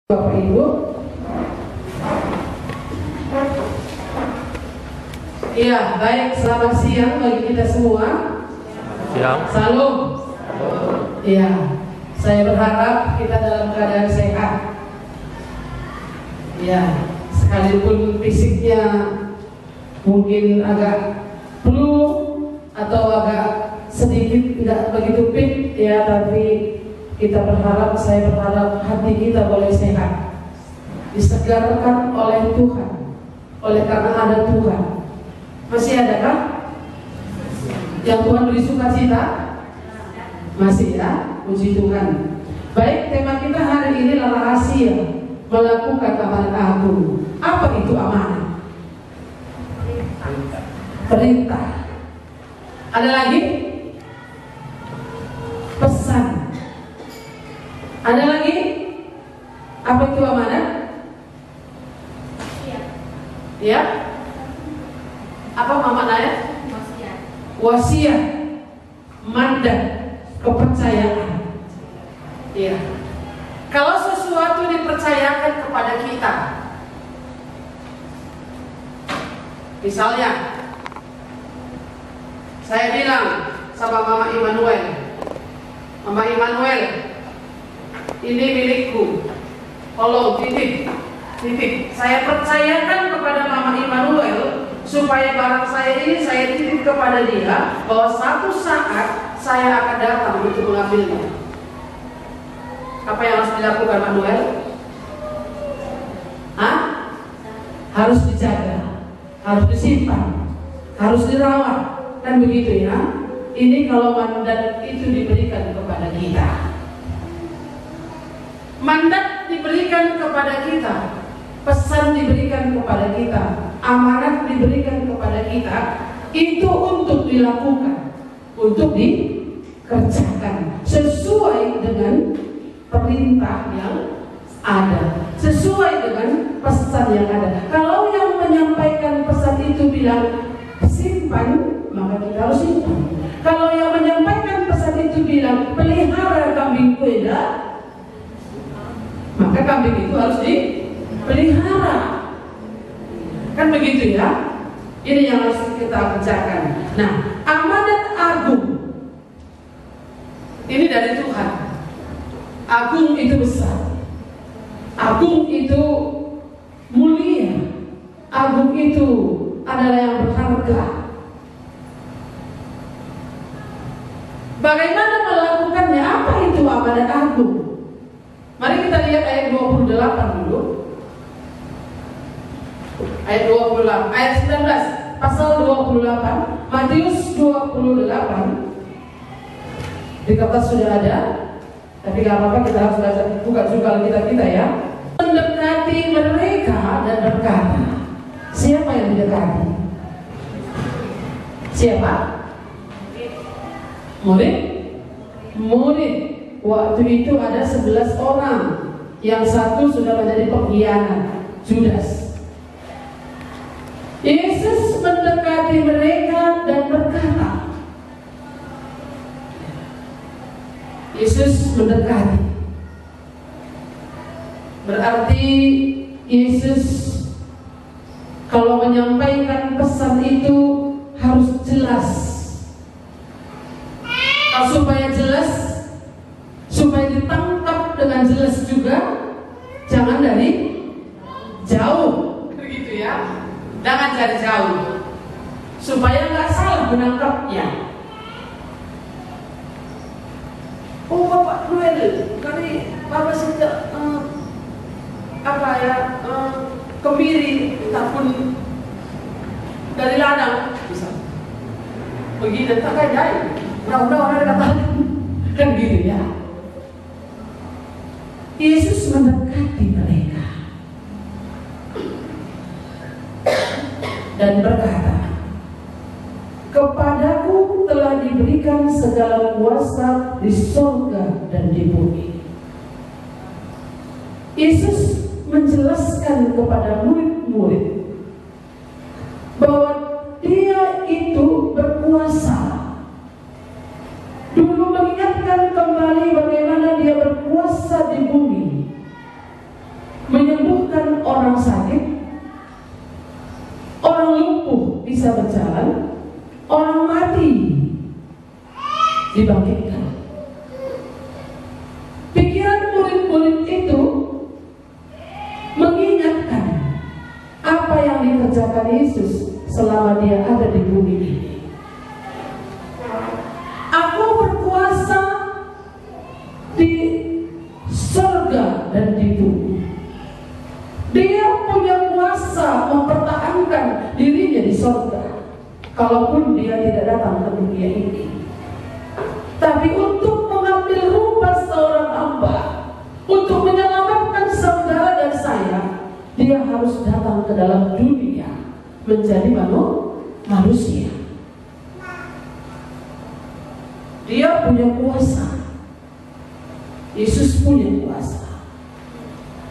Bapak Ibu, iya baik, selamat siang bagi kita semua. Siang. Salam. Iya, saya berharap kita dalam keadaan sehat. Iya, sekalipun fisiknya mungkin agak flu atau agak sedikit tidak begitu fit ya, tapi kita berharap, saya berharap hati kita boleh sehat, disegarkan oleh Tuhan, oleh karena ada Tuhan. Masih adakah yang Tuhan beri sukacita? Masih ya, puji Tuhan. Baik, tema kita hari ini adalah rahasia melakukan amanat agung. Apa itu amanat? Perintah. Ada lagi? Pesan. Ada lagi? Apa itu amanat? Ya. Apa maknanya? Wasiat, mandat, kepercayaan. Ya. Kalau sesuatu dipercayakan kepada kita, misalnya saya bilang sama Mama Immanuel, ini milikku, tolong titip. Saya percayakan kepada Mama Immanuel supaya barang saya ini saya titip kepada dia, bahwa suatu saat saya akan datang untuk mengambilnya. Apa yang harus dilakukan, Manuel? Harus dijaga, harus disimpan, harus dirawat, kan begitu ya? Ini kalau mandat itu diberikan kepada kita. Mandat diberikan kepada kita, pesan diberikan kepada kita, amanat diberikan kepada kita, itu untuk dilakukan, untuk dikerjakan sesuai dengan perintah yang ada, sesuai dengan pesan yang ada. Kalau yang menyampaikan pesan itu bilang simpan, maka kita harus simpan. Kalau yang menyampaikan pesan itu bilang pelihara kambingku ya, maka kambing itu harus dipelihara. Kan begitu ya? Ini yang harus kita kerjakan. Nah, amanat agung ini dari Tuhan. Agung itu besar, agung itu mulia, agung itu adalah yang berharga. Bagaimana melakukannya? Apa itu amanat agung? Mari kita lihat ayat 28 dulu. Ayat 28, ayat 19, pasal 28, Matius 28. Di kertas sudah ada, tapi gak apa-apa, kita harus buka juga kita ya. Mendekati mereka dan berkata, siapa yang mendekati? Siapa? Murid. Waktu itu ada 11 orang, yang satu sudah menjadi pengkhianat, Judas. Yesus mendekati mereka dan berkata, Yesus mendekati, berarti Yesus kalau menyampaikan pesan itu harus jelas. Supaya jelas, supaya ditangkap dengan jelas juga, jangan dari jauh, begitu ya. Jangan dari jauh, supaya nggak salah menangkapnya. Oh Bapak Noel, kali Bapak sejak kemiri, takpun dari ladang, bisa begini, tak kayak udah orang katakan, kan gitu ya. Yesus mendekati mereka dan berkata, kepadaku telah diberikan segala kuasa di surga dan di bumi. Yesus menjelaskan kepada murid-murid bahwa dia itu berkuasa. Dulu mengingatkan kembali bagaimana dia berkuasa di bumi. orang sakit, orang lumpuh bisa berjalan, orang mati dibangkitkan. Pikiran murid-murid itu mengingatkan apa yang dikerjakan Yesus selama dia ada di bumi ini. Aku berkuasa di surga dan di bumi. Dia punya kuasa mempertahankan dirinya di surga, kalaupun dia tidak datang ke dunia ini. Tapi untuk mengambil rupa seorang hamba, untuk menyelamatkan saudara dan saya, dia harus datang ke dalam dunia menjadi manusia. Dia punya kuasa. Yesus punya kuasa.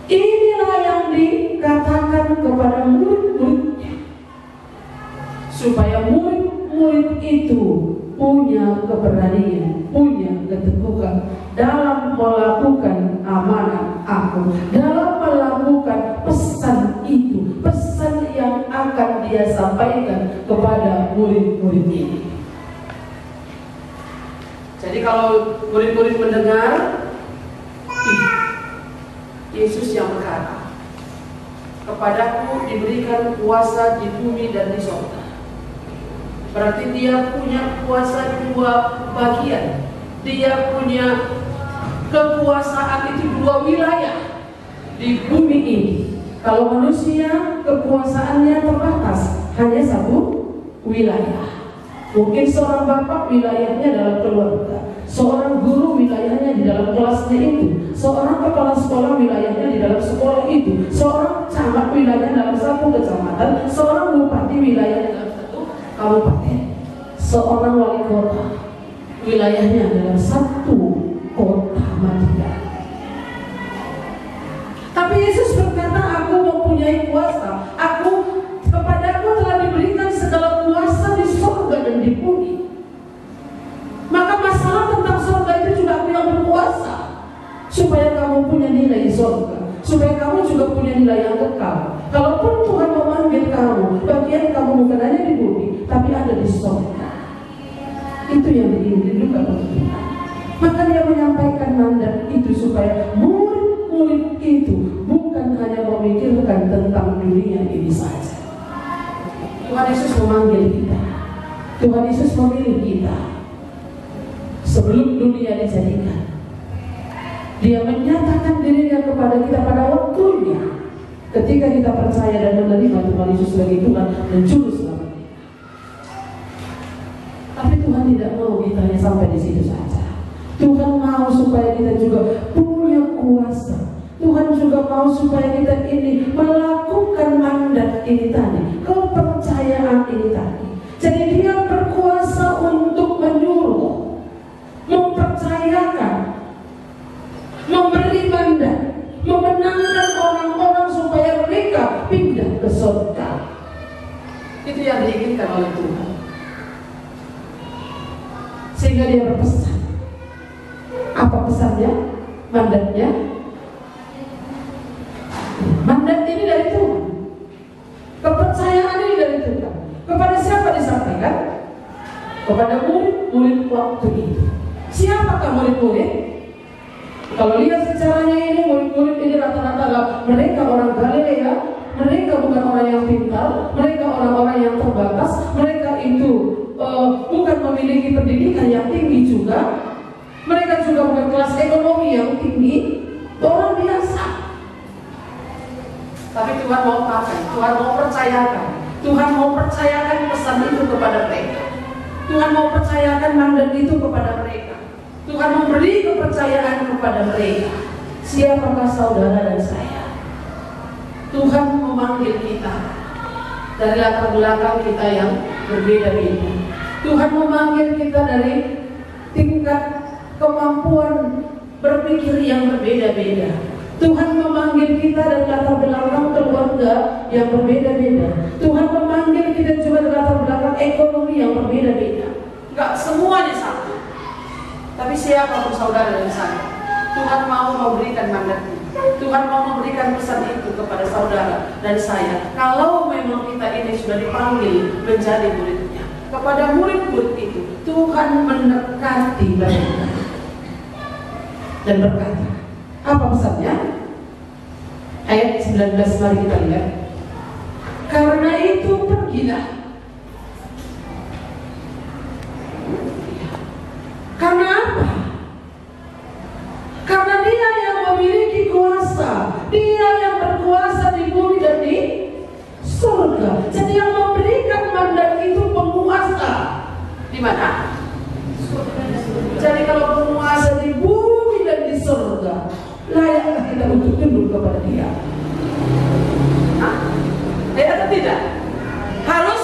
Inilah yang dikatakan kepada murid-muridnya, supaya murid-murid itu punya keberanian, punya keteguhan dalam melakukan amanat aku, dalam melakukan pesan itu, pesan yang akan dia sampaikan kepada murid-murid ini. Jadi kalau murid-murid mendengar, Yesus yang berkata, kepadaku diberikan kuasa di bumi dan di surga. Berarti dia punya kuasa dua bagian. Dia punya kekuasaan itu dua wilayah di bumi ini. Kalau manusia kekuasaannya terbatas, hanya satu wilayah. Mungkin seorang bapak wilayahnya dalam keluarga, seorang guru wilayahnya di dalam kelasnya itu, seorang kepala sekolah wilayahnya di dalam sekolah itu, seorang camat wilayahnya dalam satu kecamatan, seorang bupati wilayahnya dalam satu kabupaten, seorang wali kota wilayahnya dalam satu kota Madinah. Tapi Yesus berkata, aku mempunyai kuasa, kepadaku telah diberikan segala kuasa di surga dan di bumi. Maka masalah tentang surga itu juga aku yang berkuasa, supaya kamu punya nilai di surga, supaya kamu juga punya nilai yang kekal. Kalaupun Tuhan memanggil kamu, bagian kamu bukan hanya di bumi, tapi ada di surga. Itu yang dirindukan oleh Tuhan. Maka dia menyampaikan mandat itu supaya murid-murid itu bukan hanya memikirkan tentang dunia ini saja. Tuhan Yesus memanggil kita, Tuhan Yesus memilih kita sebelum dunia dijadikan. Dia menyatakan dirinya kepada kita pada waktunya, ketika kita percaya dan menerima Tuhan Yesus sebagai Tuhan dan Juru Selamat. Tapi Tuhan tidak mau kita hanya sampai di situ saja. Tuhan mau supaya kita juga punya kuasa. Tuhan juga mau supaya kita ini melakukan mandat ini tadi, kepercayaan ini tadi. Jadi dia berkuasa untuk menyuruh, mempercayakan, memberi mandat, memenangkan orang-orang supaya mereka pindah ke surga. Itu yang diinginkan oleh Tuhan. Sehingga dia berpesan. Apa pesannya? Mandatnya? Mandat ini dari Tuhan. Kepercayaan ini dari Tuhan. Kepada siapa disampaikan? Kepada murid-murid waktu itu. Siapakah murid-murid? Kalau lihat secaranya ini, murid-murid ini rata-rata mereka orang Galilea. Mereka bukan orang yang pintar, mereka orang-orang yang terbatas. Mereka itu bukan memiliki pendidikan yang tinggi juga. Mereka juga bukan kelas ekonomi yang tinggi, orang biasa. Tapi Tuhan mau pakai, Tuhan mau percayakan, Tuhan mau percayakan pesan itu kepada mereka. Tuhan mau percayakan mandat itu kepada mereka. Tuhan memberi kepercayaan kepada mereka. Siapakah saudara dan saya? Tuhan memanggil kita dari latar belakang kita yang berbeda-beda. Tuhan memanggil kita dari tingkat kemampuan berpikir yang berbeda-beda. Tuhan memanggil kita dari latar belakang keluarga yang berbeda-beda. Tuhan memanggil kita juga dari latar belakang ekonomi yang berbeda-beda. Enggak semuanya satu. Tapi siapa saudara dan saya? Tuhan mau memberikan mandatnya. Tuhan mau memberikan pesan itu kepada kepada saudara dan saya, kalau memang kita ini sudah dipanggil menjadi muridnya, kepada murid-murid itu Tuhan mendekati mereka dan berkata, apa pesannya? Ayat 19, mari kita lihat. Karena itu pergilah. Karena apa? Karena Dia yang memiliki kuasa, Dia yang berkuasa di bumi dan di surga. Jadi yang memberikan mandat itu penguasa di mana? Jadi kalau penguasa di bumi dan di surga, layakkah kita untuk tunduk kepada Dia? Ya atau tidak? Harus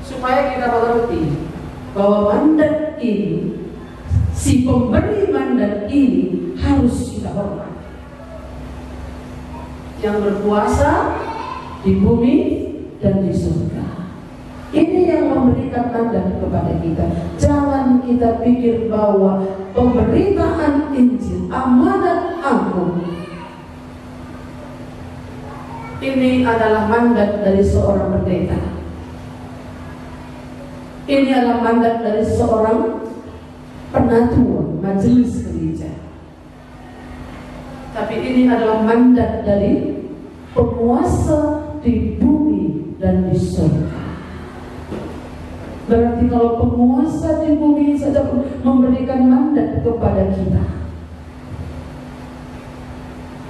supaya kita mengerti bahwa mandat ini, si pemberi mandat ini harus kita hormati. Yang berkuasa di bumi dan di surga. Ini yang memberikan mandat kepada kita. Jangan kita pikir bahwa pemberitaan Injil, amanat agung, ini adalah mandat dari seorang pendeta. Ini adalah mandat dari seorang penatua majelis gereja. Tapi ini adalah mandat dari penguasa di bumi dan di surga. Berarti kalau penguasa di bumi saja memberikan mandat kepada kita.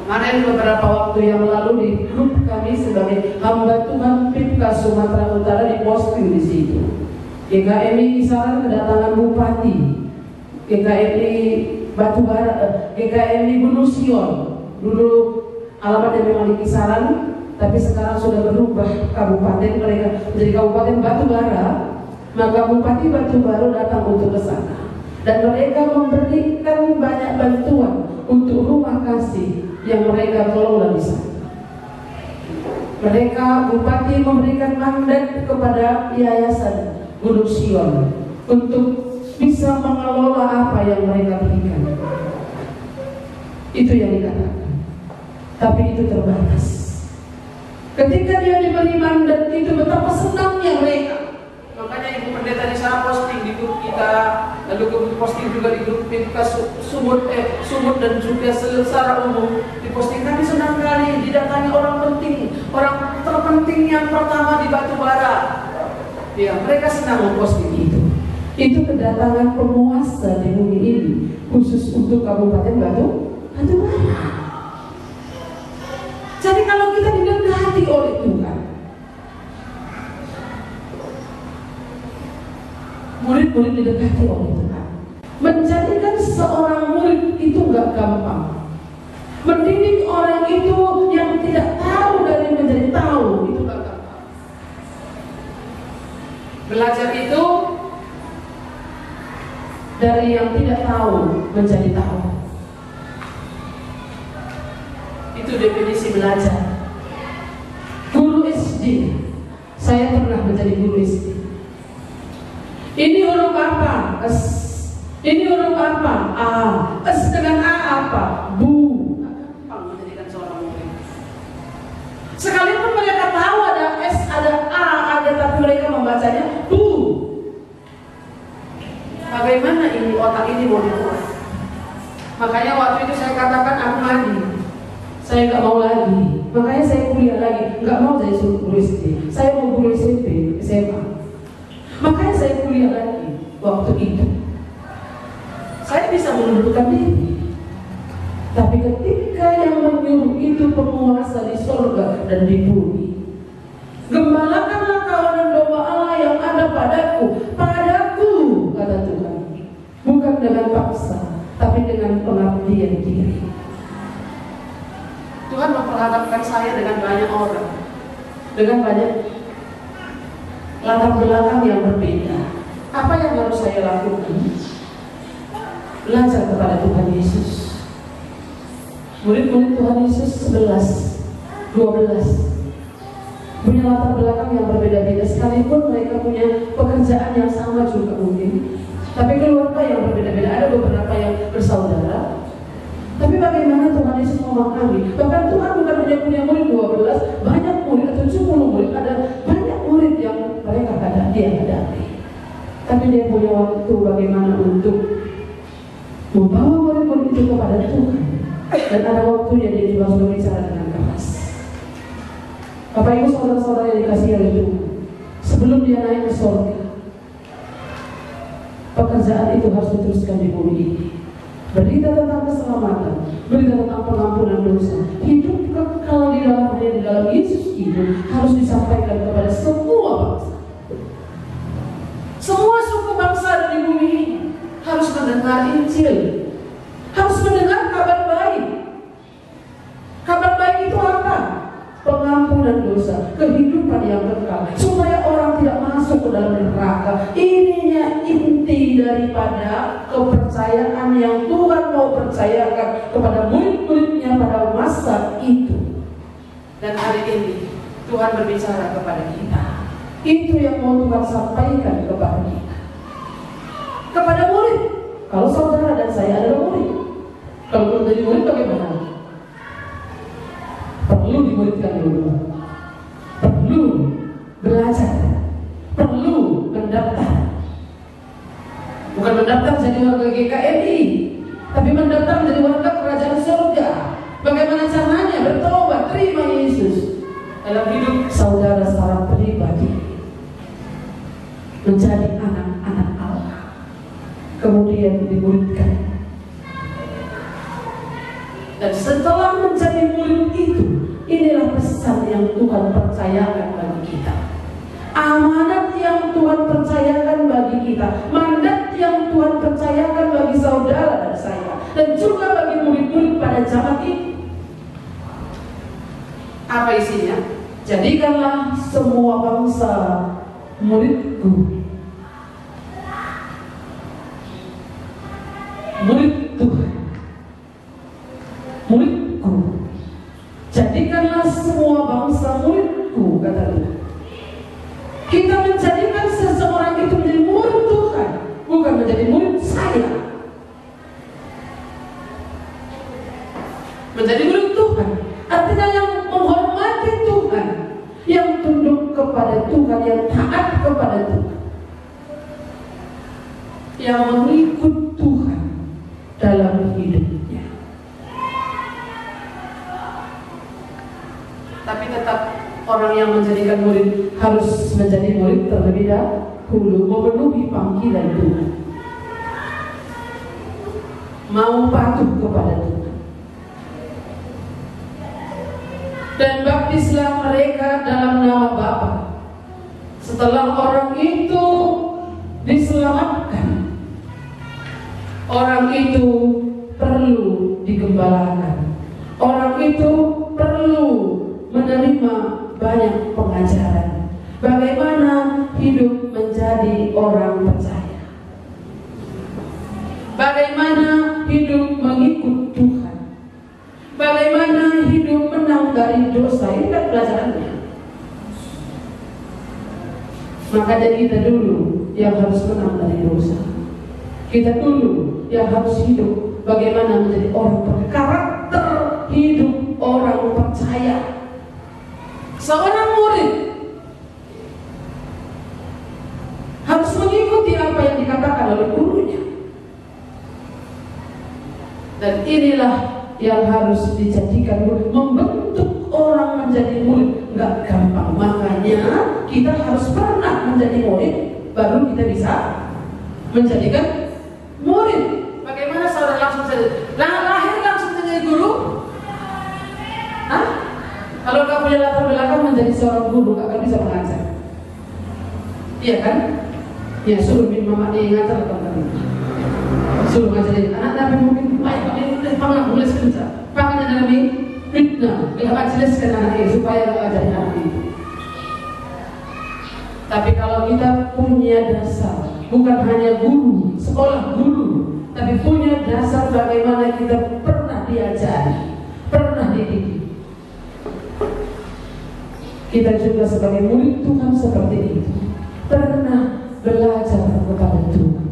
Kemarin beberapa waktu yang lalu di grup kami sebagai hamba Tuhan PIPKA Sumatera Utara diposting di situ. GKMI Kisaran kedatangan Bupati, GKMI Batubara, GKMI Gunung Sion. Dulu alamatnya memang di Kisaran, tapi sekarang sudah berubah kabupaten mereka menjadi Kabupaten Batubara. Maka Bupati Batubara datang untuk ke sana dan mereka memberikan banyak bantuan untuk rumah kasih yang mereka kelola di sana. Mereka Bupati memberikan mandat kepada Yayasan Gunung Sion untuk bisa mengelola apa yang mereka berikan. Itu yang dikatakan. Tapi itu terbatas. Ketika dia diberi mandat itu, betapa senangnya mereka. Makanya Ibu Pendeta di sana posting di grup kita, lalu posting juga di grup PIPKA Sumut dan juga secara umum diposting. Kami senang kali didatangi orang penting, orang terpenting yang pertama di Batubara. Ya, mereka senang memposting itu. Itu kedatangan penguasa di bumi ini khusus untuk Kabupaten Batubara. Jadi kalau kita didekati oleh Tuhan, murid-murid didekati oleh Tuhan. Menjadikan seorang murid itu gak gampang. Mendidik orang itu yang tidak tahu dari menjadi tahu, itu gak gampang. Belajar itu dari yang tidak tahu menjadi tahu. Itu definisi belajar. Guru SD, saya pernah menjadi guru SD. Ini huruf apa? S. Ini huruf apa? A. S dengan A apa? Bu. Gampang menjadikan seorang murid. Sekalipun mereka tahu ada S, ada A, ada, tapi mereka membacanya Bu. Bagaimana ini otak ini mau dibuat? Makanya waktu itu saya katakan aku mandi. Saya nggak mau lagi. Makanya saya kuliah lagi. Nggak mau jadi guru SD. Saya mau guru SMP, SMA. Makanya saya kuliah lagi waktu itu. Saya bisa mengundurkan diri. Tapi ketika yang menyuruh itu penguasa di surga dan di bumi, gembalakanlah kawan dan domba Allah yang ada padaku, kata Tuhan. Bukan dengan paksa, tapi dengan pengabdian diri. Tuhan memperhadapkan saya dengan banyak orang, dengan banyak latar belakang yang berbeda. Apa yang harus saya lakukan? Belajar kepada Tuhan Yesus. Murid-murid Tuhan Yesus 11, 12 punya latar belakang yang berbeda-beda, sekalipun mereka punya pekerjaan yang sama juga mungkin, tapi keluarga yang berbeda-beda. Ada beberapa yang bersaudara, tapi Tapi bagaimana Tuhan Yesus memahami? Bahkan Tuhan bukan hanya punya murid 12, banyak murid atau 70 murid, ada banyak murid yang mereka dia hadapi. Tapi dia punya waktu bagaimana untuk membawa murid-murid itu kepada Tuhan. Dan ada waktunya dia juga sudah bicara dengan keras. Bapak Ibu saudara-saudara yang dikasihi oleh Tuhan, sebelum dia naik ke surga, pekerjaan itu harus diteruskan di bumi ini. Berita tentang keselamatan, berita tentang pengampunan dosa, hidup kekal di dalam Yesus itu harus disampaikan kepada semua bangsa. Semua suku bangsa di bumi ini harus mendengar Injil, harus mendengar kabar baik. Kabar baik itu apa? Pengampunan dosa, kehidupan yang kekal, supaya orang tidak masuk ke dalam neraka. Ininya inti daripada kepercayaan yang Tuhan mau percayakan kepada murid-muridnya pada masa itu. Dan hari ini Tuhan berbicara kepada kita. Itu yang mau Tuhan sampaikan kepada kita, kepada murid. Kalau saudara dan saya adalah murid, kalau belum jadi murid bagaimana? Perlu dimuridkan dulu, perlu belajar, perlu mendaftar. Bukan mendaftar jadi warga GKMI, tapi mendaftar menjadi warga kerajaan surga. Bagaimana caranya? Bertobat, terima Yesus dalam hidup saudara secara pribadi, menjadi anak-anak Allah, kemudian dimuridkan. Dan setelah menjadi murid itu, inilah pesan yang Tuhan percayakan bagi kita, amanat yang Tuhan percayakan bagi kita, mandat yang Tuhan percayakan bagi saudara dan saya, dan juga bagi murid-murid pada zaman ini. Apa isinya? Jadikanlah semua bangsa muridku. Murid Tuhan, muridku. Jadikanlah semua bangsa muridku, kata Tuhan. Kita menjadikan seseorang itu menjadi murid Tuhan, bukan menjadi murid saya. Menjadi murid Tuhan artinya yang menghormati Tuhan, yang tunduk kepada Tuhan, yang taat kepada Tuhan, yang mengikut Tuhan dalam hidupnya. Tapi tetap orang yang menjadikan murid harus menjadi murid terlebih dahulu, memenuhi panggilan Tuhan, mau patuh kepada Tuhan. Dan baptislah mereka dalam nama Bapa. Setelah orang itu diselamatkan, orang itu perlu digembalakan, orang itu perlu menerima banyak pengajaran bagaimana hidup menjadi orang percaya, bagaimana hidup mengikut Tuhan, bagaimana hidup menang dari dosa. Ini kan pelajarannya. Maka dari kita dulu yang harus menang dari dosa. Kita dulu yang harus hidup bagaimana menjadi orang percaya, karakter hidup orang percaya. Seorang murid harus mengikuti apa yang dikatakan oleh gurunya. Dan inilah yang harus dijadikan murid, membentuk orang menjadi murid. Nggak gampang, makanya kita harus pernah menjadi murid baru kita bisa menjadikan murid. Bagaimana saudara langsung jadi lahir langsung menjadi guru? Hah? Kalau nggak punya latar belakang menjadi seorang guru, nggak akan bisa mengajar. Iya kan? Ya suruh bin mama dia ngajar teman-teman. Suruh ngajarin anak tapi mungkin baik pangan boleh sebentar. Pangan dalam fitnah, nggak jelaskan anaknya supaya nggak ajarin anak itu. Tapi kalau kita punya dasar, bukan hanya guru, sekolah guru, tapi punya dasar bagaimana kita pernah diajari, pernah dididik. Kita juga sebagai murid Tuhan seperti itu, pernah belajar kepada Tuhan,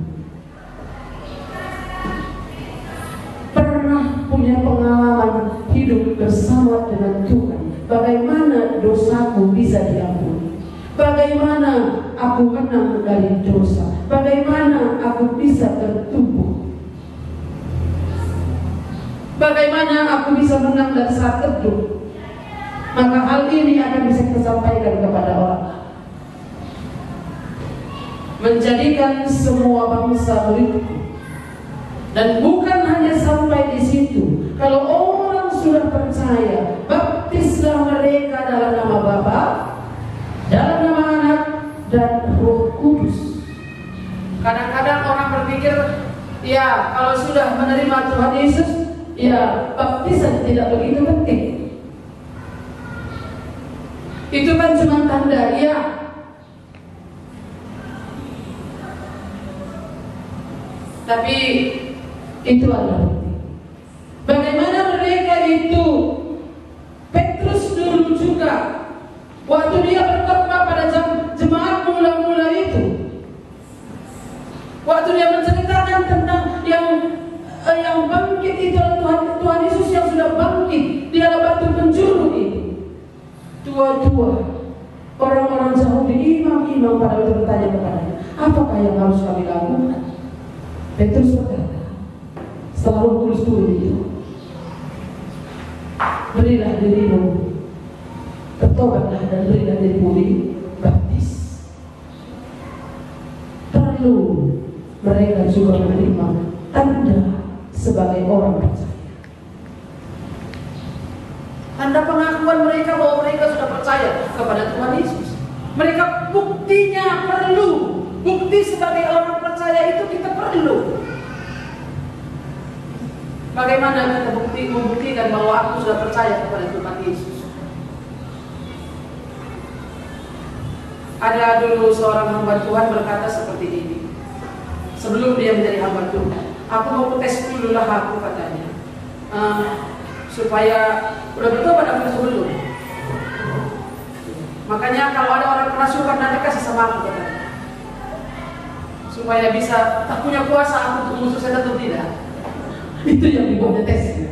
pernah punya pengalaman sholat dengan Tuhan, bagaimana dosaku bisa diampuni, bagaimana aku menang dari dosa, bagaimana aku bisa bertumbuh, bagaimana aku bisa menang dari saat teduh. Maka hal ini akan bisa kita sampaikan kepada orang, menjadikan semua bangsa muridku. Dan bukan hanya sampai di situ. Kalau orang sudah percaya, baptislah mereka dalam nama Bapa, dalam nama Anak, dan Roh Kudus. Kadang-kadang orang berpikir, ya kalau sudah menerima Tuhan Yesus, ya baptisan tidak begitu penting. Itu kan cuma tanda, ya. Tapi itu adalah penting. Bagaimana mereka itu, Petrus dulu juga, waktu dia berkhotbah pada jemaat mula-mula itu, waktu dia menceritakan tentang yang bangkit itu adalah Tuhan Yesus yang sudah bangkit, dia adalah batu penjuru itu. Tua-tua, orang-orang Yahudi, imam-imam pada itu bertanya kepadanya, apakah yang harus kami lakukan? Petrus berkata, setelah Roh Kudus turun itu, berilah dirimu, bertobatlah dan berilah dirimu dibaptis. Perlu mereka juga menerima tanda sebagai orang percaya. Tanda pengakuan mereka bahwa mereka sudah percaya kepada Tuhan Yesus. Mereka buktinya perlu. Bukti sebagai orang percaya itu kita perlu. Bagaimana kita membuktikan bahwa aku sudah percaya kepada Tuhan Yesus? Ada dulu seorang hamba Tuhan berkata seperti ini. Sebelum dia menjadi hamba Tuhan, aku mau tes dulu lah aku, katanya. Supaya udah bertobat aku sebelum. Makanya kalau ada orang kerasukan nanti kasih sama aku, katanya. Supaya bisa tak punya kuasa aku untuk musuh setan atau tidak. Itu yang dibuat tesnya.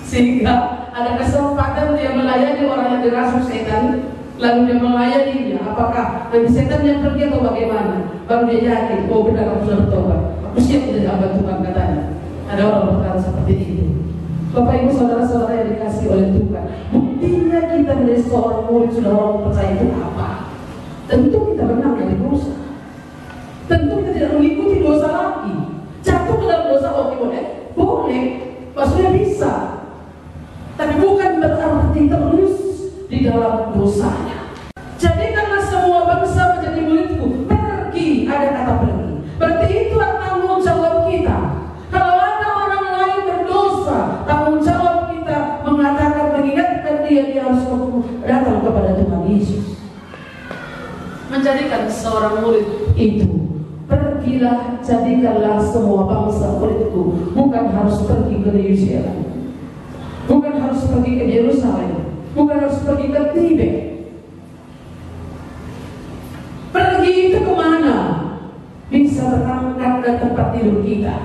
Sehingga ada kesempatan dia melayani orang yang dirasuk setan, lalu dia melayaninya. Apakah nanti setan yang pergi atau bagaimana? Baru dia yakin, oh benar aku sudah bertobat, aku siap menjadi hamba Tuhan, katanya. Ada orang berkata seperti itu. Bapak Ibu saudara-saudara yang dikasih oleh Tuhan, buktinya kita menjadi seorang murid sudah orang percaya itu apa? Tentu kita menang dari dosa. Tentu kita tidak mengikuti dosa lagi. Jatuh ke dalam dosa, oke boleh? Boleh, maksudnya bisa. Tapi bukan berarti terus di dalam dosanya. Jadikanlah semua bangsa menjadi muridku. Pergi, ada kata pergi. Berarti itulah tanggung jawab kita. Kalau ada orang lain berdosa, tanggung jawab kita mengatakan, mengingatkan dia harus datang kepada Tuhan Yesus. Menjadikan seorang murid itu, pergilah, jadikanlah semua bangsa muridku. Bukan harus pergi ke Yerusalem, bukan harus pergi ke Yerusalem, bukan harus pergi ke Tibet. Pergi itu kemana? Bisa berangkat ke tempat tidur kita,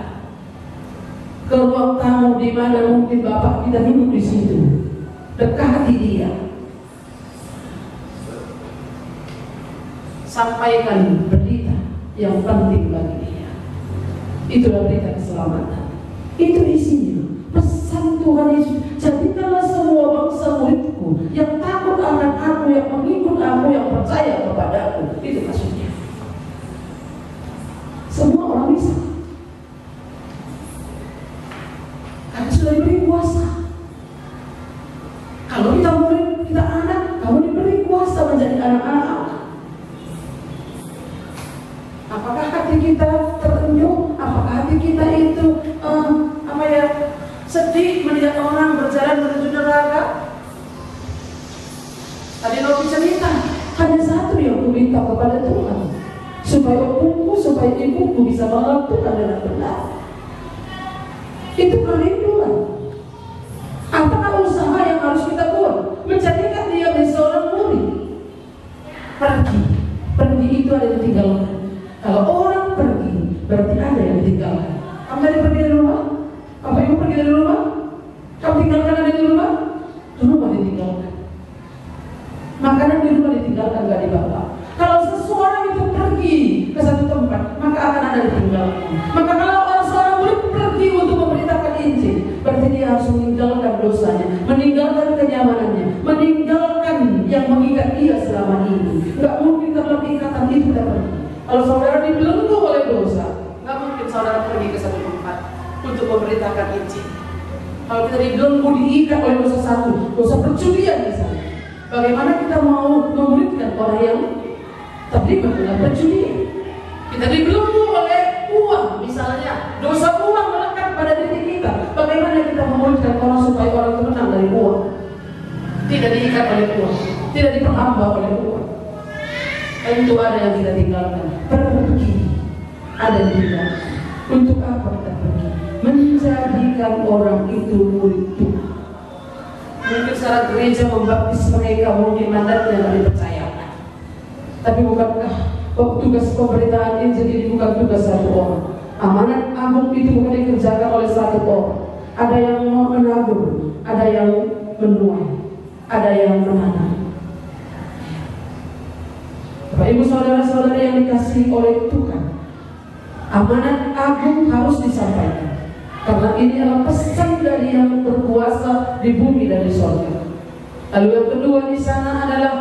ke ruang tamu di mana mungkin bapak kita duduk di situ. Dekati dia, sampaikan berita yang penting bagi dia. Itulah berita keselamatan. Itu isinya. Pesan Tuhan Yesus, jadikanlah semua bangsa muridku yang takut akan aku, yang mengikut aku, yang percaya kepadaku. Itu maksudnya. Semua orang bisa. Karena sudah diberi kuasa. Kalau kita murid, kita anak, kamu diberi kuasa menjadi anak-anak Allah. Apakah hati kita terenyuh? Apakah hati kita itu sedih melihat orang berjalan menuju neraka? Tadi Novi cerita, hanya satu yang aku minta kepada Tuhan, supaya opungku, supaya ibuku bisa melakukan dengan benar. Itu perlindungan. Apakah usaha yang harus kita buat menjadikan dia menjadi seorang murid? Pergi itu ada yang ditinggalkan. Kalau orang pergi, berarti ada yang ditinggalkan. Kamu tadi pergi dari rumah? Bapak Ibu pergi dari rumah? Kamu tinggalkan ada di rumah? berarti dia harus meninggalkan dosanya, meninggalkan kenyamanannya, meninggalkan yang mengikat dia selama ini. Nggak mungkin kalau ikatan itu tidak pergi. Kalau saudara dibelenggu oleh dosa, nggak mungkin saudara pergi ke satu tempat untuk memberitakan Injil. Kalau kita dibelenggu, diikat oleh dosa satu, dosa perjudian misalnya, bagaimana kita mau memuridkan orang yang terlibat dalam perjudian? Kita dibelenggu oleh uang misalnya, dosa uang melekat pada diri kita. Bagaimana kita memuridkan orang supaya orang itu menang dari uang? Tidak diikat oleh uang, tidak diperhamba oleh uang. Tentu ada yang kita tinggalkan. Pergi, ada yang tinggalkan. Untuk apa kita pergi? Menjadikan orang itu murid Tuhan. Mungkin secara gereja membaptis mereka, mungkin mandatnya tidak dipercayakan. Tapi bukankah tugas pemberitaan Injil ini bukan tugas satu orang? Amanat agung itu bukan dikerjakan oleh satu orang. Ada yang mau menabur, ada yang menuai, ada yang menanam. Bapak Ibu saudara-saudara yang dikasihi oleh Tuhan, amanat agung harus disampaikan. Karena ini adalah pesan dari yang berkuasa di bumi dan di surga. Lalu yang kedua di sana adalah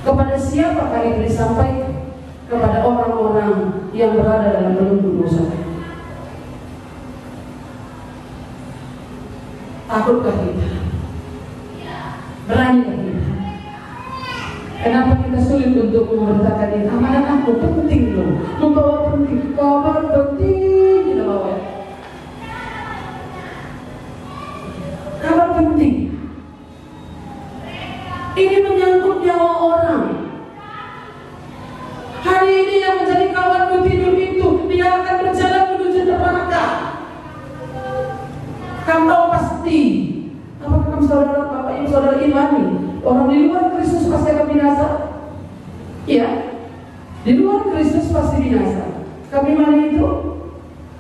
kepada siapakah itu disampaikan? Kepada orang-orang yang berada dalam belenggu dosa. Takutkah kita? Beranikah kita? Kenapa kita sulit untuk memberitakan ini? Amanat aku penting loh, membawa penting, kabar penting kita bawa. Kabar penting. Ini menyangkut nyawa orang. Hari ini yang menjadi kawan tidur itu, dia akan berjalan menuju neraka. Kamu tahu pasti. Apakah kamu saudara, bapak ibu saudara imani? Orang di luar Kristus pasti akan binasa. Iya, di luar Kristus pasti binasa. Kami imani itu?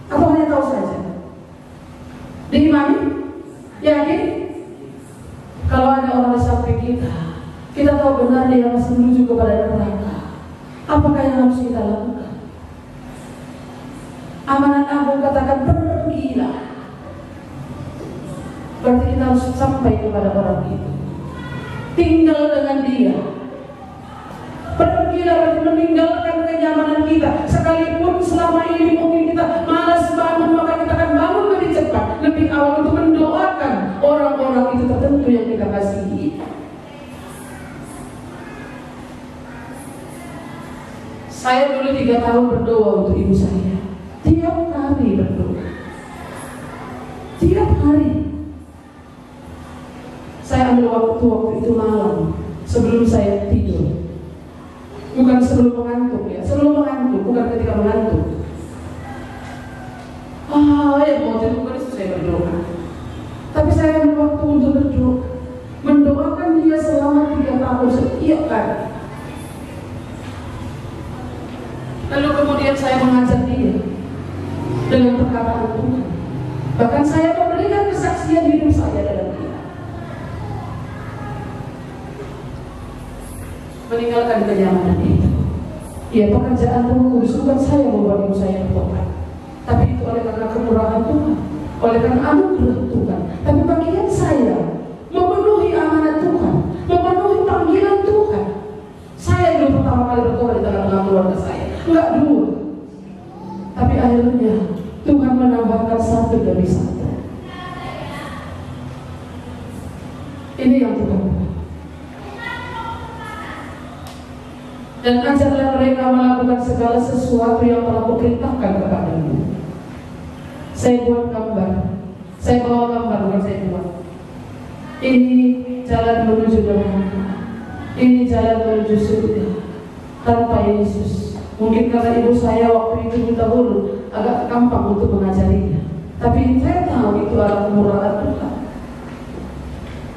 Atau hanya tahu saja? Diimani? Yakin? Kalau ada orang di samping kita tahu benar dia masih menuju kepada neraka. Apakah yang harus kita lakukan? Amanat agung katakan pergilah. Berarti kita harus sampai kepada orang itu, tinggal dengan dia. Pergilah berarti meninggalkan kenyamanan kita. Sekalipun selama ini mungkin kita malas bangun, maka kita akan bangun lebih cepat, lebih awal untuk mendoakan orang-orang itu tertentu yang kita kasihi. Saya dulu 3 tahun berdoa untuk ibu saya. Tiap hari berdoa. Tiap hari. Saya ambil waktu itu malam sebelum saya tidur. Bukan sebelum mengantuk ya. Sebelum mengantuk, bukan ketika mengantuk. Ya mau tidur bukan itu saya berdoa. Tapi saya ambil waktu untuk berdoa. Mendoakan dia selama 3 tahun setiap hari. Lalu kemudian saya mengajak dia dengan perkataan Tuhan. Bahkan saya memberikan kesaksian hidup saya dalam dia. Meninggalkan kenyamanan itu. Ya, pekerjaan Roh Kudus, bukan saya membuat ibu saya bertobat, tapi itu oleh karena kemurahan Tuhan, oleh karena anugerah Tuhan. Tapi bagian saya memenuhi amanat Tuhan, memenuhi panggilan Tuhan. Saya dulu pertama kali bertobat di tengah-tengah keluarga saya, enggak dulu. Tapi akhirnya Tuhan menambahkan satu demi satu. Ini yang Tuhan buat. Dan ajarlah mereka melakukan segala sesuatu yang telah kuperintahkan kepadamu. Saya buat gambar. Saya bawa gambar, bukan saya buat. Ini jalan menuju neraka. Ini jalan menuju surga. Tanpa Yesus. Mungkin karena ibu saya waktu itu dahulu agak gampang untuk mengajarinya. Tapi saya tahu itu adalah kemurahan Tuhan.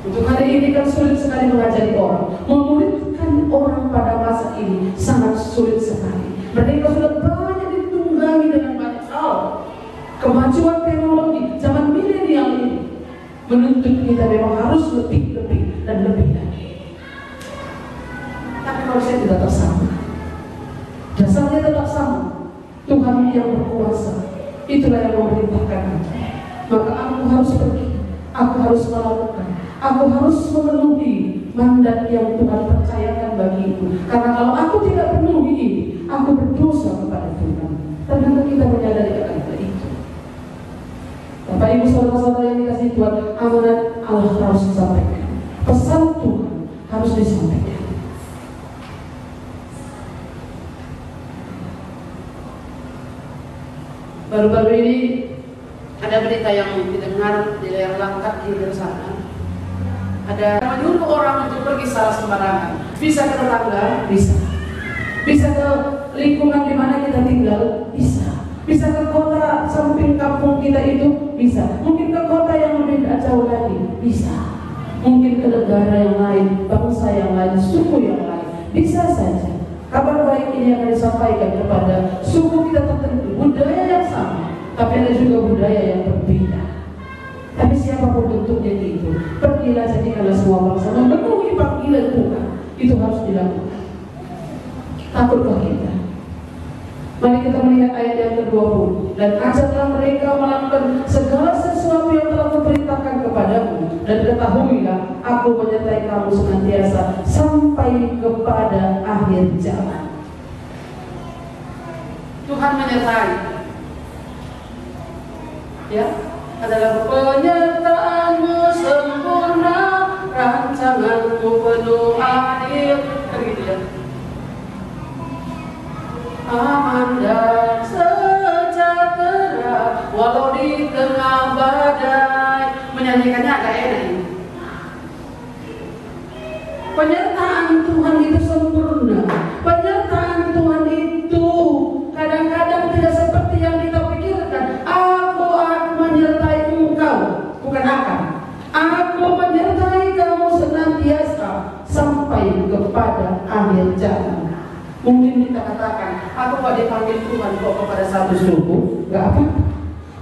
Untuk hari ini kan sulit sekali mengajari orang. Memuridkan orang pada masa ini sangat sulit sekali. Mereka sudah banyak ditunggangi dengan banyak hal. Kemajuan teknologi zaman milenial ini menuntut kita memang harus lebih dan lebih lagi. Tapi kalau saya tidak tersama, dasarnya tetap sama. Tuhan yang berkuasa, itulah yang memerintahkan. maka aku harus pergi, aku harus melakukan, aku harus memenuhi mandat yang Tuhan percayakan bagiku. Karena kalau aku tidak penuhi ini, aku berdosa kepada Tuhan. Ternyata kita menyadari akan itu. Bapak Ibu saudara-saudara yang dikasihi Tuhan, amanat Allah harus disampaikan, pesan Tuhan harus disampaikan. Baru-baru ini ada berita yang didengar di daerah Langkat di luar sana. Ada menyuruh orang untuk pergi salah sembarangan. Bisa ke tetangga, bisa. Bisa ke lingkungan di mana kita tinggal, bisa. Bisa ke kota samping kampung kita itu, bisa. Mungkin ke kota yang lebih jauh lagi, bisa. Mungkin ke negara yang lain, bangsa yang lain, suku yang lain, bisa saja. Kabar baik ini akan disampaikan kepada suku kita tertentu, budaya yang sama, tapi ada juga budaya yang berbeda. Tapi siapapun bentuknya itu, pergilah jadikanlah semua bangsa memenuhi panggilan Tuhan. Itu harus dilakukan. Takutkah kita? Mari kita melihat ayat yang ke-20. Dan ajarlah mereka melakukan segala sesuatu yang telah kuperintahkan kepadamu, dan ketahuilah aku menyertai kamu senantiasa sampai kepada akhir zaman. Tuhan menyertai, ya, adalah penyertaanmu sempurna, rancanganmu penuh adil, begitu ya. Aman dan sejahtera walau di tengah badai. Menyanyikannya agak enak ini. Penyertaan Tuhan itu sempurna. Penyertaan Tuhan itu kadang-kadang tidak seperti yang kita pikirkan. Aku menyertai engkau, bukan akan. Aku menyertai kamu senantiasa sampai kepada akhir zaman. Mungkin kita katakan, aku gak dipanggil Tuhan kok kepada satu suku, gak apa-apa.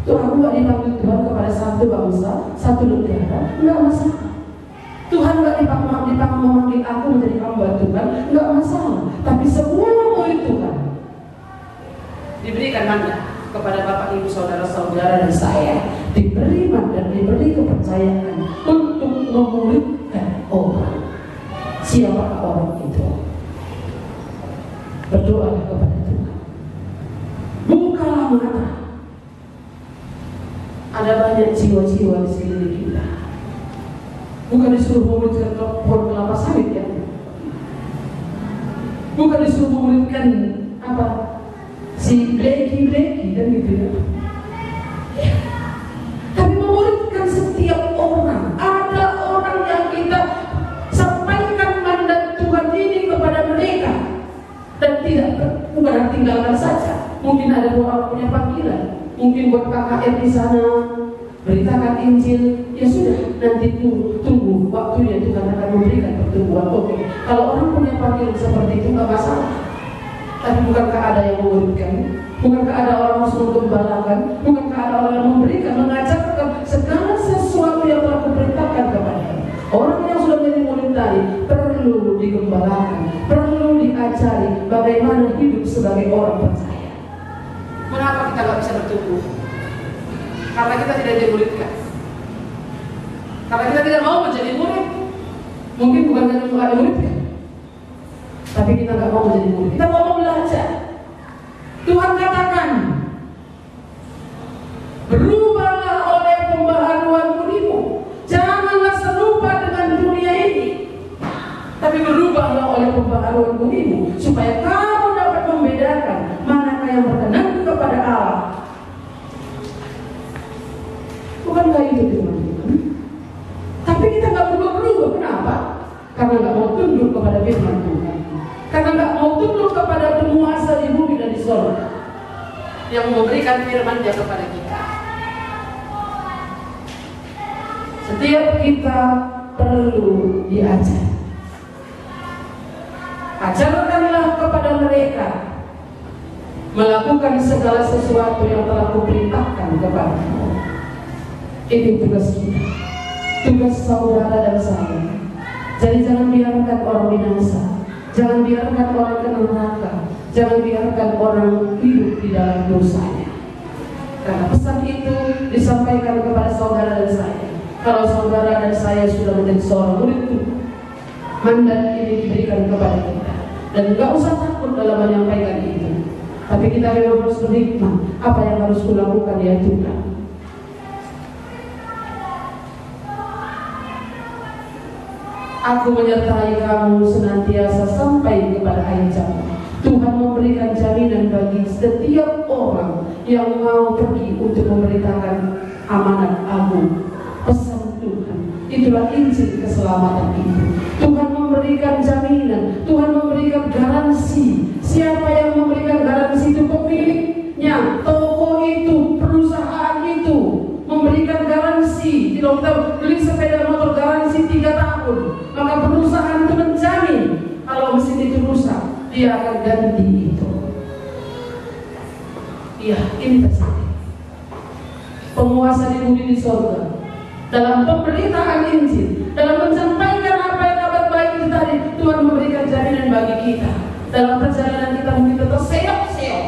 Tuh aku gak dipanggil Tuhan kepada satu bangsa, satu negara, gak masalah. Tuhan gak memanggil aku menjadi hamba Tuhan, gak masalah. Tapi semua murid Tuhan diberikan mandat kepada Bapak Ibu Saudara-saudara dan saya, diberi mandat, diberi kepercayaan untuk memuridkan orang. Siapakah orang itu? Berdoalah kepada Tuhan. Bukalah mata. Ada banyak jiwa-jiwa di sekeliling kita. Bukan disuruh memuridkan pohon kelapa sawit ya. Bukan disuruh memuridkan apa? Si bleki dan gitu ya. Tapi memuridkan setiap orang. Ada orang yang kita sampaikan mandat Tuhan ini kepada mereka. Dan bukan tinggalkan saja. Mungkin ada orang punya panggilan, mungkin buat KKR di sana, beritakan Injil. Ya sudah, nanti tunggu waktunya Tuhan akan memberikan pertumbuhan. Oke, kalau orang punya panggilan seperti itu nggak masalah. Tapi bukankah ada yang memuridkan? Bukankah ada orang harus menggembalakan? Bukankah ada orang yang memberikan, mengajarkan segala sesuatu yang telah kuperintahkan kepada orang yang sudah menjadi murid tadi? Perlu digembalakan, perlu diajari bagaimana hidup sebagai orang percaya. Mengapa kita nggak bisa bertumbuh? Karena kita tidak dimuridkan. Karena kita tidak mau menjadi murid. Mungkin bukan karena nggak dimuridkan, tapi kita nggak mau menjadi murid. Kita mau belajar. Tuhan katakan, berubahlah oleh pembaharuan budimu. Janganlah serupa dengan dunia ini, tapi berubahlah oleh pembaharuan budimu, supaya kamu dapat membedakan manakah yang berkenan kepada Allah. Bukankah itu teman-teman? Tapi kita nggak berubah-ubah. Kenapa? Karena nggak mau tunduk kepada firman Tuhan. Karena nggak mau tunduk kepada penguasa di bumi dan di surga yang memberikan firman-Nya kepada kita. Setiap kita perlu diajar. Ajarkanlah kepada mereka melakukan segala sesuatu yang telah kuperintahkan kepadamu. Itu tugas kita, tugas saudara dan saya. Jadi jangan biarkan orang binasa, jangan biarkan orang kena neraka, jangan biarkan orang hidup di dalam dosanya. Karena pesan itu disampaikan kepada saudara dan saya. Kalau saudara dan saya sudah menjadi seorang murid Tuhan, mandat ini diberikan kepada kita. Dan gak usah takut dalam menyampaikan itu. Tapi kita memang harus berhikmat. Apa yang harus kulakukan ya Tuhan? Aku menyertai kamu senantiasa sampai kepada akhir zaman. Tuhan memberikan jaminan bagi setiap orang yang mau pergi untuk memberitakan amanat agung, pesan Tuhan. Itulah Injil keselamatan itu. Tuhan memberikan jaminan, Tuhan memberikan garansi. Siapa yang memberikan garansi itu? Pemiliknya, toko itu, perusahaan itu memberikan garansi. Kalau kita beli sepeda motor garansi 3 tahun, maka perusahaan itu menjamin kalau mesin itu rusak, dia akan ganti itu. Iya, ini terjadi. Penguasa di bumi di sorga, dalam pemberitaan Injil, dalam menyampaikan apa yang kabar baik itu tadi, Tuhan memberikan jaminan bagi kita. Dalam perjalanan kita mungkin kita terseok-seok,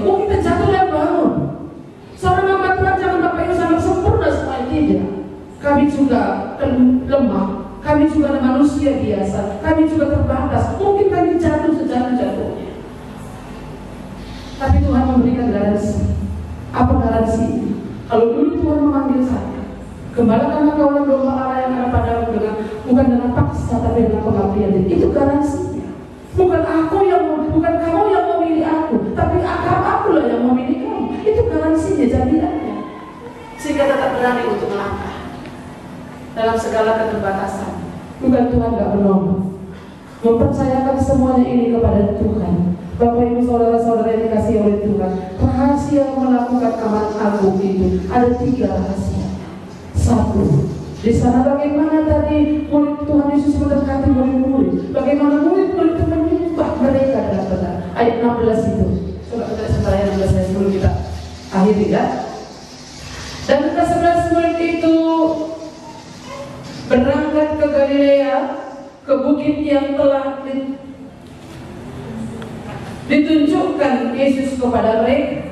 mungkin kita jatuh dan bangun. Seorang hamba Tuhan jangan Bapak Ibu sangat sempurna semua, tidak. Kami juga lemah, kami juga manusia biasa, kami juga terbatas. Mungkin kami jatuh sejatuh-jatuhnya. Tapi Tuhan memberikan garansi. Apa garansi? Kalau dulu Tuhan memanggil saya, gembalakanlah kawanan domba Allah yang ada padamu bukan dengan paksa, tapi dengan pengabdian. Itu garansinya. Bukan kamu yang memilih aku, tapi akulah yang memilih kamu. Itu garansinya, jaminannya. Sehingga tetap berani untuk melangkah dalam segala keterbatasan. Bukan Tuhan gak menolong. Mempercayakan semuanya ini kepada Tuhan. Bapak Ibu saudara-saudara yang dikasihi oleh Tuhan, rahasia melakukan amanat agung itu ada 3 rahasia. 1, di sana bagaimana tadi murid Tuhan Yesus mendekati murid-murid, bagaimana murid-murid itu menyembah mereka dalam benar. Ayat 16 itu. Coba kita sebentar ayat 16 saya sebelum kita akhiri ya. Dan ke-11 murid itu berangkat ke Galilea, ke bukit yang telah ditunjukkan Yesus kepada mereka.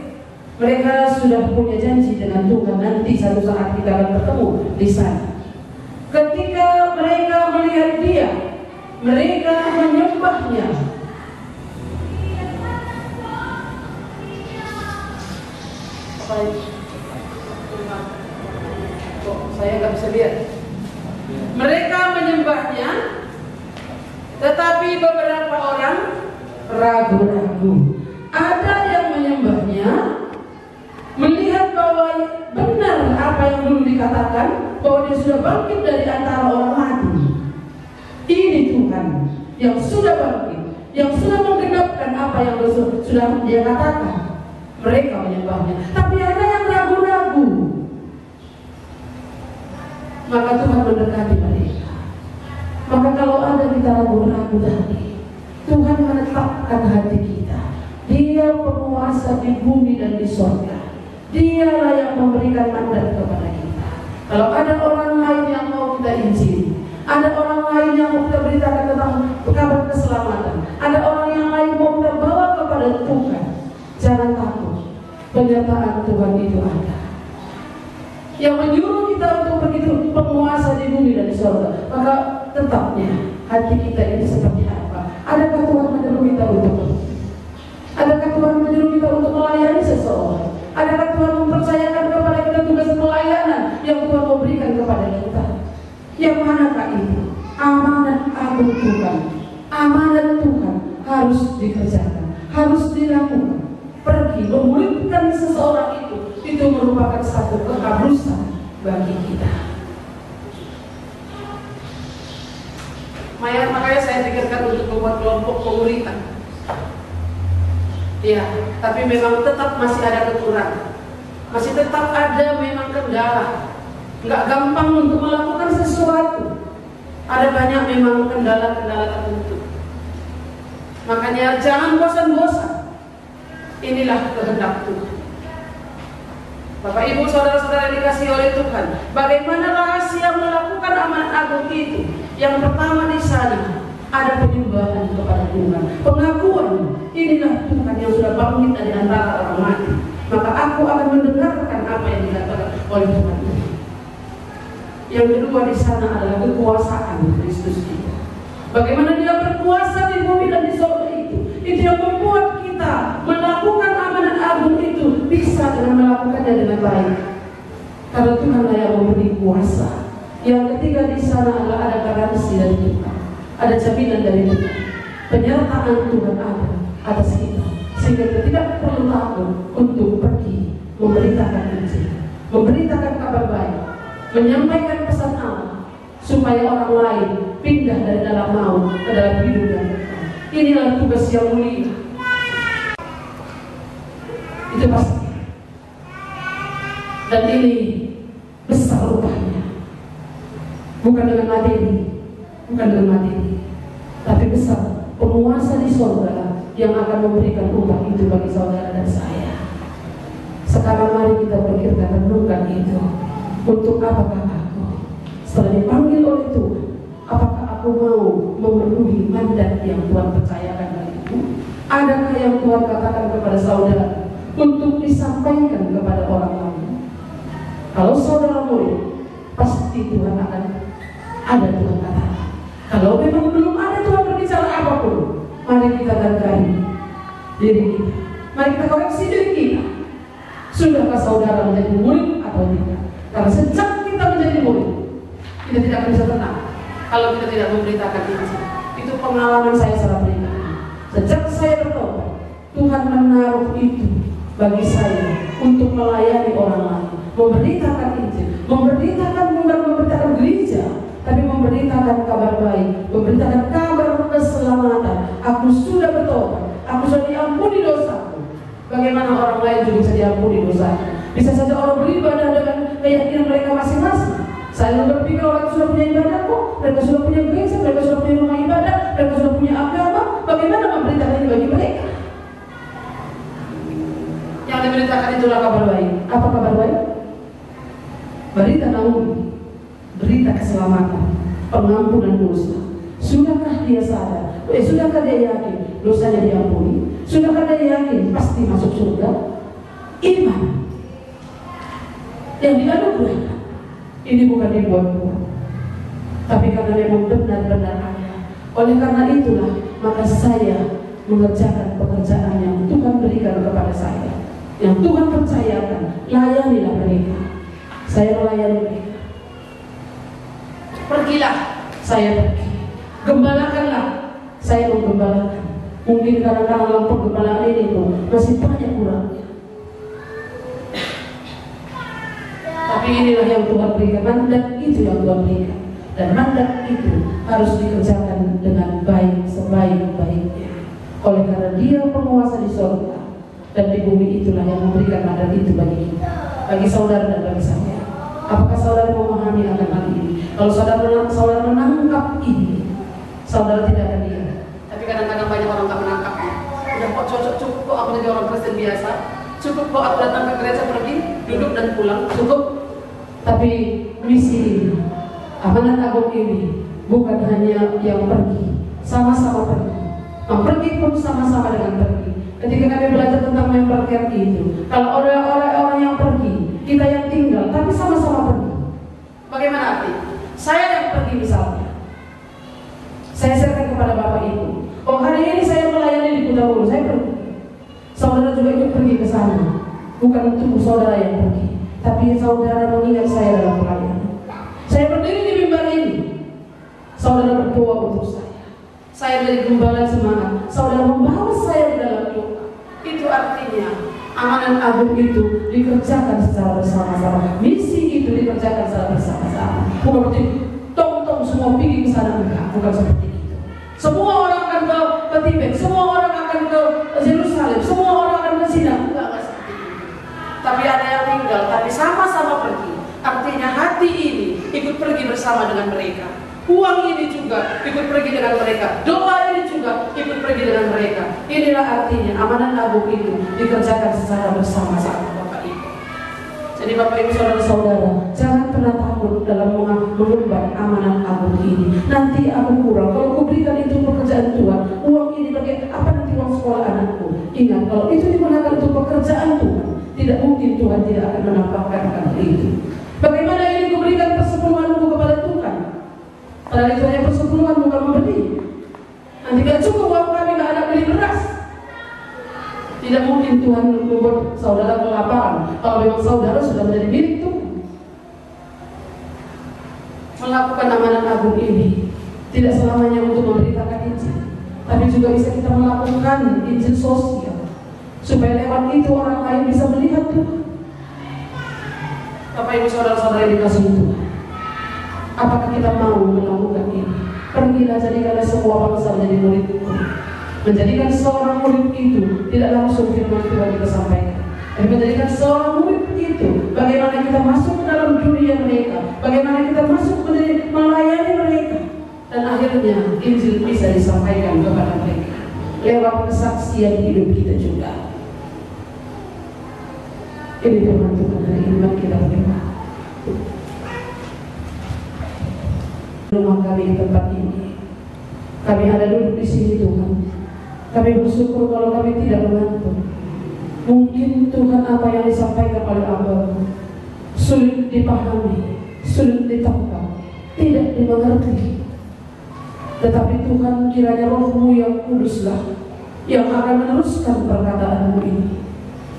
Mereka sudah punya janji dengan Tuhan, nanti satu saat kita akan bertemu di sana. Ketika mereka melihat Dia, mereka menyembahnya. Saya nggak bisa lihat. Mereka menyembahnya, tetapi beberapa orang ragu-ragu. Ada yang menyembahnya, melihat bahwa benar apa yang dulu dikatakan, bahwa dia sudah bangkit dari antara orang mati. Ini Tuhan yang sudah bangkit, yang sudah menggenapkan apa yang sudah Dia katakan. Mereka menyembahnya, tapi ada yang ragu-ragu. Maka Tuhan mendekati mereka. Maka kalau ada kita ragu-ragu tadi, Tuhan menetapkan hati kita. Dia penguasa di bumi dan di surga. Dialah yang memberikan mandat kepada kita. Kalau ada orang lain yang mau kita injili, ada orang lain yang mau kita beritakan tentang kabar keselamatan, ada orang yang lain mau kita bawa kepada Tuhan, jangan takut. Penyertaan Tuhan itu ada. Yang menyuruh kita untuk begitu penguasa di bumi dan di surga. Maka tetapnya hati kita ini seperti apa? Adakah Tuhan menyuruh kita untuk? Adakah Tuhan menyuruh kita untuk melayani seseorang? Adakah Tuhan mempercayakan kepada kita tugas pelayanan yang Tuhan memberikan kepada kita? Yang manakah itu? Amanat agung Tuhan. Amanat Tuhan harus dikerjakan, harus dilakukan. Pergi memulihkan seseorang itu merupakan satu keharusan bagi kita. Makanya saya pikirkan untuk membuat kelompok pemuritan. Ya, tapi memang tetap masih ada kekurangan, masih tetap ada memang kendala. Nggak gampang untuk melakukan sesuatu. Ada banyak memang kendala-kendala tertentu. Makanya jangan bosan-bosan. Inilah kehendak Tuhan. Bapak Ibu saudara-saudara dikasihi oleh Tuhan, bagaimana rahasia melakukan amanat agung itu? Yang pertama di sana, ada penyembahan kepada Tuhan, pengakuan inilah Tuhan yang sudah bangkit dari antara orang mati, maka aku akan mendengarkan apa yang dikatakan oleh Tuhan. Yang kedua di sana adalah kekuasaan Kristus kita. Bagaimana dia berkuasa di bumi dan di surga itu yang membuat kita melakukan amanat agung itu bisa dengan melakukannya dengan baik. Karena Tuhanlah yang memberi kuasa. Yang ketiga di sana adalah ada garansi dari Tuhan, ada jaminan dari Tuhan, penyertaan Tuhan ada atas kita, sehingga kita tidak perlu takut untuk pergi memberitakan Injil, memberitakan kabar baik, menyampaikan pesan Allah, supaya orang lain pindah dari dalam maut ke dalam hidup yang kekal. Inilah tugas yang mulia. Itu pasti. Dan ini besar upahnya. Bukan dengan materi, tapi besar penguasa di surga yang akan memberikan upah itu bagi saudara dan saya. Sekarang mari kita pikirkan, renungkan itu. Untuk apakah aku setelah dipanggil oleh Tuhan, apakah aku mau memenuhi mandat yang Tuhan percayakan bagiku? Adakah yang Tuhan katakan kepada saudara untuk disampaikan kepada orang lain? Kalau saudara murid, pasti Tuhan akan ada Tuhan katakan. Kalau memang belum ada Tuhan berbicara apapun, mari kita hargai diri kita. Mari kita koreksi diri kita. Sudahkah saudara menjadi murid atau tidak? Karena sejak kita menjadi murid, kita tidak akan bisa tenang kalau kita tidak memberitakan Injil. Itu pengalaman saya secara pribadi. Sejak saya bertobat, Tuhan menaruh itu bagi saya untuk melayani orang lain, memberitakan Injil, memberitakan gereja, tapi memberitakan kabar baik, memberitakan kabar keselamatan. Aku sudah bertobat, aku sudah diampuni dosaku. Bagaimana orang lain juga bisa diampuni dosanya? Bisa saja orang beribadah dengan keyakinan mereka masing-masing. Saya berpikir orang sudah punya ibadah kok, mereka sudah punya gereja, mereka sudah punya rumah ibadah, mereka sudah punya agama. Bagaimana memberitakan ini bagi mereka? Yang diberitakan itulah kabar baik. Apa kabar baik? Berita Naomi, berita keselamatan, pengampunan dosa. Sudahkah dia sadar? Sudahkah dia yakin dosanya diampuni? Sudahkah dia yakin pasti masuk surga? Iman yang dianugerahkan ini bukan dibuat-buat, tapi karena memang benar-benar ada. Oleh karena itulah maka saya mengerjakan pekerjaan yang Tuhan berikan kepada saya, yang Tuhan percayakan. Layanilah mereka. Saya melayani mereka. Pergilah, saya pergi. Gembalakanlah, saya menggembalakan. Mungkin kadang-kadang dalam penggembalaan ini tuh masih banyak kurangnya. Tapi inilah yang Tuhan berikan, mandat itu yang Tuhan berikan. Dan mandat itu harus dikerjakan dengan baik, sebaik-baiknya. Oleh karena dia penguasa di surga dan di bumi, itulah yang memberikan mandat itu bagi kita, bagi saudara dan bagi saya. Apakah saudara memahami akan hal ini? Kalau saudara menangkap ini, saudara tidak akan lihat. Tapi kadang-kadang banyak orang tak menangkapnya. Udah kok cukup kok aku jadi orang Kristen biasa, cukup kok aku datang ke gereja, pergi, duduk dan pulang, cukup. Tapi misi ini, amanat agung ini bukan hanya yang pergi, sama-sama pergi. Yang pergi pun sama-sama dengan pergi. Ketika kami belajar tentang member care itu, kalau orang yang pergi, kita yang tinggal, tapi sama-sama pergi. Bagaimana arti? Saya yang pergi misalnya, saya serahkan kepada Bapak Ibu. Oh, hari ini saya melayani di Kutawulu, saya pergi. Saudara juga ikut pergi ke sana. Bukan untuk saudara yang pergi, tapi saudara mengingat saya dalam pelayanan. Saya berdiri di mimbar ini, saudara berdoa untuk saya. Saya menjadi gembala semangat, saudara membawa saya di dalam doa. Itu artinya amanat agung itu dikerjakan secara bersama-sama. Misi itu dikerjakan secara bersama-sama. Bukan berarti tong-tong semua pergi ke sana, enggak. Bukan seperti itu. Semua orang akan ke Tibet, semua orang akan ke Yerusalem, semua orang akan ke Sina. Enggak seperti itu. Tapi ada yang tinggal, tapi sama-sama pergi. Artinya hati ini ikut pergi bersama dengan mereka. Uang ini juga ikut pergi dengan mereka. Doa ini juga ikut pergi dengan mereka. Inilah artinya amanat agung itu dikerjakan secara bersama-sama, Bapak Ibu. Jadi Bapak Ibu, saudara-saudara, jangan pernah takut takut dalam mengemban amanat agung ini. Nanti aku kurang, kalau aku berikan itu pekerjaan Tuhan, uang ini bagi apa nanti uang sekolah anakku? Ingat, kalau itu digunakan untuk pekerjaan Tuhan, tidak mungkin Tuhan tidak akan menampakkan hal itu. Bagaimana ini kuberikan persepuluhanku kepada Tuhan? Padahal itu hanya persepuluhan, bukan memberi. Nanti gak cukup uang kami, gak ada beli beras. Tidak mungkin Tuhan membuat saudara kelaparan kalau memang saudara sudah menjadi milik Tuhan. Melakukan amanat agung ini tidak selamanya untuk memberitakan Injil, tapi juga bisa kita melakukan Injil sosial, supaya lewat itu orang lain bisa melihat Tuhan. Bapak Ibu saudara-saudara yang dikasihi Tuhan, apakah kita mau melakukan ini? Pergilah, jadikanlah semua bangsa menjadi murid-Mu. Menjadikan seorang murid itu tidak langsung firman Tuhan kita sampaikan, tapi menjadikan seorang murid itu bagaimana kita masuk ke dalam dunia mereka, bagaimana kita masuk menjadi melayani mereka, dan akhirnya Injil bisa disampaikan kepada mereka lewat kesaksian hidup kita juga. Ini firman Tuhan hari ini, mari kita berdoa. Rumah kami di tempat ini, kami ada duduk di sini Tuhan. Kami bersyukur kalau kami tidak mengantuk. Mungkin Tuhan apa yang disampaikan oleh Hamba-Mu sulit dipahami, sulit ditangkap, tidak dimengerti. Tetapi Tuhan, kiranya Roh-Mu yang kuduslah yang akan meneruskan perkataan-Mu ini,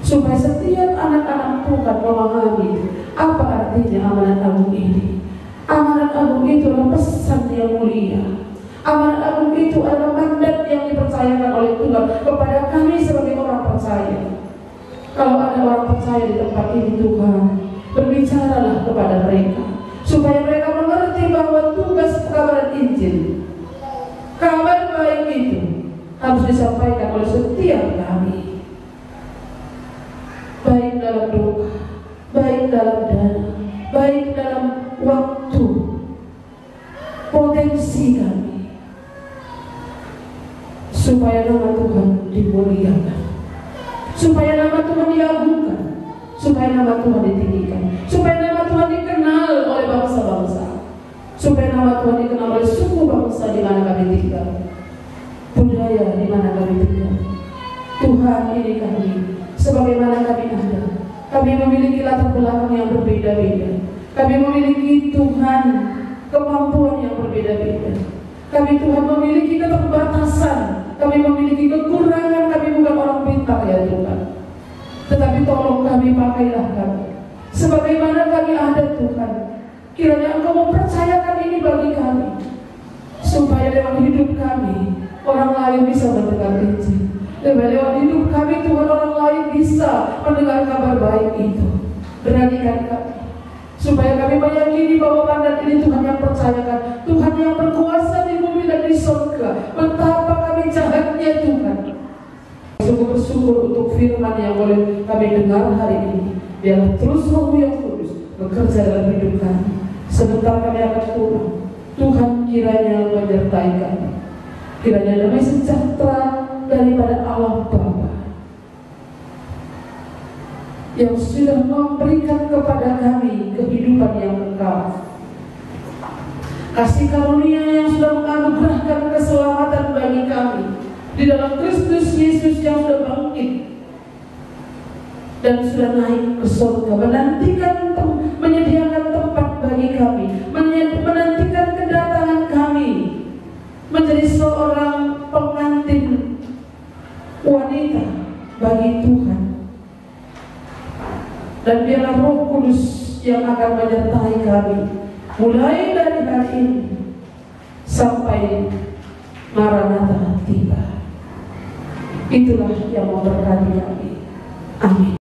supaya setiap anak-anak Tuhan memahami apa artinya amanat agung ini. Amanat agung itu adalah pesan yang mulia. Amanat agung itu adalah mandat yang dipercayakan oleh Tuhan kepada kami sebagai orang percaya. Kalau ada orang percaya di tempat ini Tuhan, berbicaralah kepada mereka, supaya mereka mengerti bahwa tugas kabar Injil, kabar baik itu harus disampaikan oleh setiap kami, baik dalam doa, baik dalam dana, baik dalam waktu, potensi kami, supaya nama Tuhan dimuliakan, supaya nama Tuhan diagungkan, supaya nama Tuhan ditinggikan, supaya nama Tuhan dikenal oleh bangsa-bangsa, supaya nama Tuhan dikenal oleh suku bangsa di mana kami tinggal, budaya di mana kami tinggal. Tuhan, ini kami, sebagaimana kami ada, kami memiliki latar belakang yang berbeda-beda, kami memiliki Tuhan kemampuan yang berbeda-beda, kami Tuhan memiliki keterbatasan, kami memiliki kekurangan, kami bukan orang pintar ya Tuhan. Tetapi tolong kami, pakailah kami sebagaimana kami ada Tuhan. Kiranya Engkau mempercayakan ini bagi kami, supaya lewat hidup kami orang lain bisa mendengar Injil. Lewat hidup kami Tuhan, orang lain bisa mendengar kabar baik itu. Beranikan kami, supaya kami meyakini bahwa mandat ini Tuhan yang percayakan, Tuhan yang berkuasa di bumi dan di surga. Betapa kami jahatnya Tuhan. Sungguh bersyukur untuk firman yang boleh kami dengar hari ini. Biarlah terus Roh-Mu yang kudus bekerja dalam hidup kami. Sebentar kami akan pulang, Tuhan kiranya menyertai kami. Kiranya damai sejahtera daripada Allah Bapa yang sudah memberikan kepada kami kehidupan yang kekal, kasih karunia yang sudah menganugerahkan keselamatan bagi kami di dalam Kristus Yesus yang sudah bangkit dan sudah naik ke surga, menyediakan tempat bagi kami, menantikan kedatangan kami menjadi seorang pengantin wanita bagi Tuhan. Dan biarlah Roh Kudus yang akan menyertai kami mulai dari hari ini sampai Maranatha tiba. Itulah yang memberkati kami. Amin.